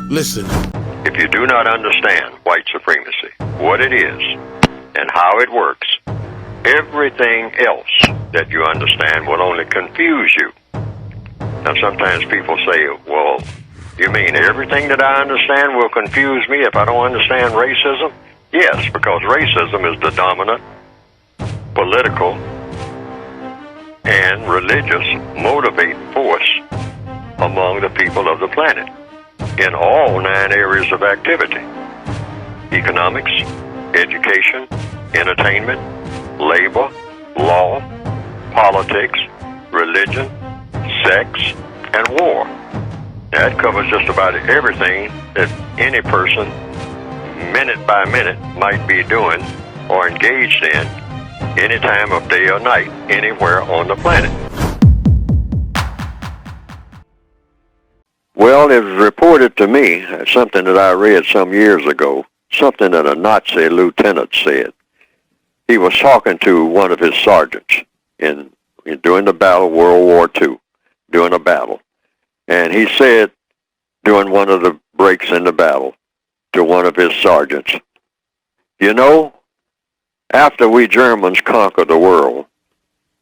Listen. If you do not understand white supremacy, what it is, and how it works, everything else that you understand will only confuse you. Now, sometimes people say, well, you mean everything that I understand will confuse me if I don't understand racism? Yes, because racism is the dominant political and religious motivating force among the people of the planet in all 9 areas of activity: economics, education, entertainment, labor, law, politics, religion, sex, and war. That covers just about everything that any person, minute by minute, might be doing or engaged in any time of day or night, anywhere on the planet. Well, it was reported to me, something that I read some years ago, something that a Nazi lieutenant said. He was talking to one of his sergeants during the battle, World War II, during a battle. And he said during one of the breaks in the battle to one of his sergeants, you know, after we Germans conquer the world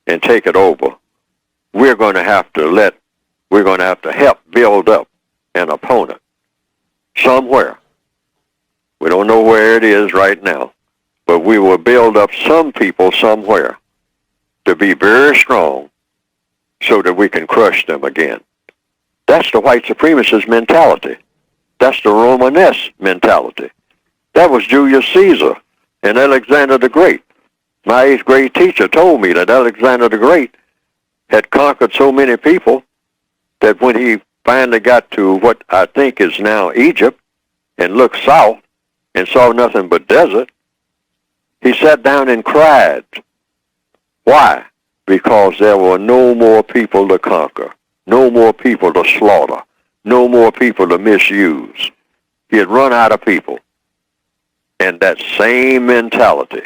and take it over, we're going to have to help build up an opponent somewhere. We don't know where it is right now, but we will build up some people somewhere to be very strong so that we can crush them again. That's the white supremacist mentality. That's the Romanesque mentality. That was Julius Caesar and Alexander the Great. My 8th grade teacher told me that Alexander the Great had conquered so many people that when he finally got to what I think is now Egypt and looked south and saw nothing but desert, he sat down and cried. Why? Because there were no more people to conquer, no more people to slaughter, no more people to misuse. He had run out of people. And that same mentality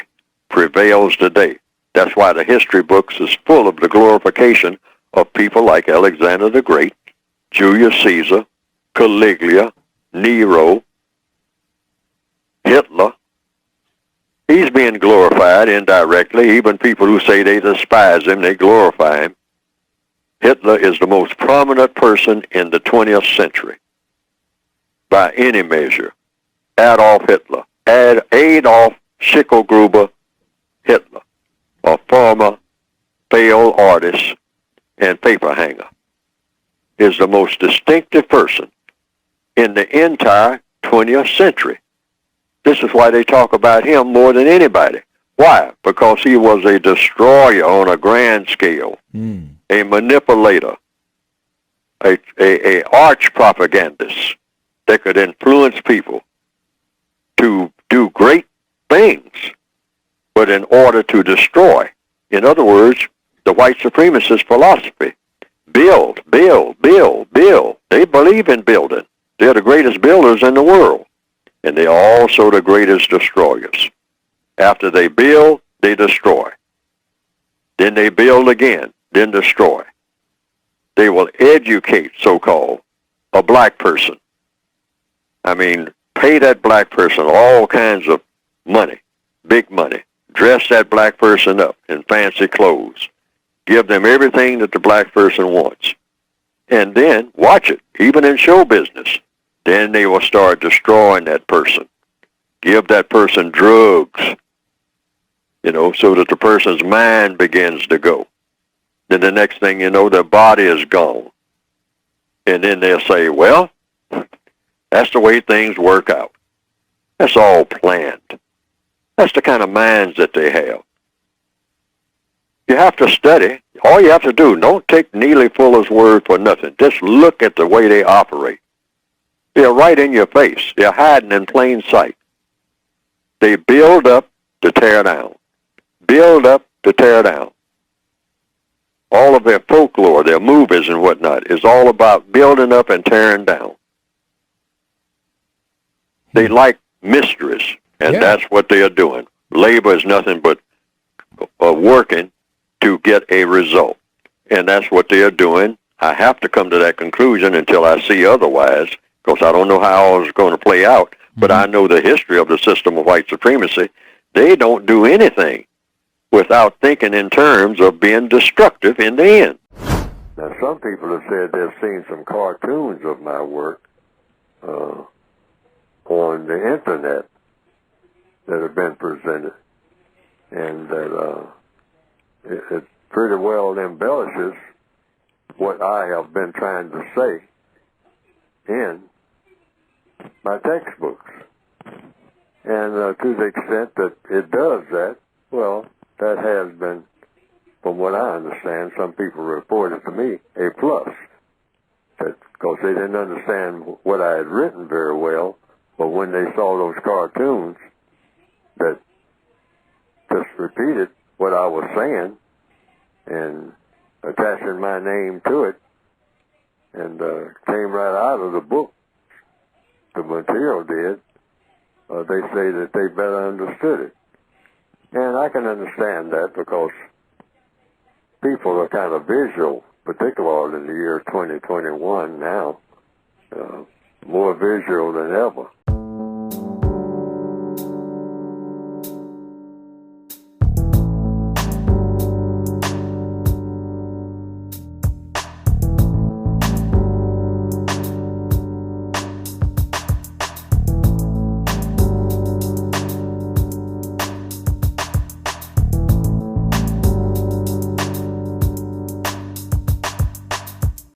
prevails today. That's why the history books is full of the glorification of people like Alexander the Great, Julius Caesar, Caligula, Nero, Hitler. He's being glorified indirectly. Even people who say they despise him, they glorify him. Hitler is the most prominent person in the 20th century by any measure. Adolf Hitler. Adolf Schicklgruber Hitler, a former failed artist and paper hanger, is the most distinctive person in the entire 20th century. This is why they talk about him more than anybody. Why? Because he was a destroyer on a grand scale, a manipulator, a arch propagandist that could influence people to do great things, but in order to destroy. In other words, the white supremacist philosophy. Build, build, build, build. They believe in building. They're the greatest builders in the world. And they're also the greatest destroyers. After they build, they destroy. Then they build again, then destroy. They will educate, so-called, a black person. I mean, pay that black person all kinds of money, big money. Dress that black person up in fancy clothes. Give them everything that the black person wants. And then, watch it, even in show business. Then they will start destroying that person. Give that person drugs, so that the person's mind begins to go. Then the next thing you know, their body is gone. And then they'll say, well, that's the way things work out. That's all planned. That's the kind of minds that they have. You have to study. All you have to do, don't take Neely Fuller's word for nothing. Just look at the way they operate. They're right in your face. They're hiding in plain sight. They build up to tear down. Build up to tear down. All of their folklore, their movies and whatnot, is all about building up and tearing down. They like mysteries, and that's what they are doing. Labor is nothing but working to get a result, and that's what they are doing. I have to come to that conclusion until I see otherwise, because I don't know how all is going to play out, but I know the history of the system of white supremacy. They don't do anything without thinking in terms of being destructive in the end. Now, some people have said they've seen some cartoons of my work on the internet that have been presented, and that it pretty well embellishes what I have been trying to say in my textbooks. And to the extent that it does that, well, that has been, from what I understand, some people reported to me, a plus. Because they didn't understand what I had written very well, but when they saw those cartoons that just repeated what I was saying and attaching my name to it, and came right out of the book, the material did, they say that they better understood it. And I can understand that because people are kind of visual, particularly in the year 2021 now, more visual than ever.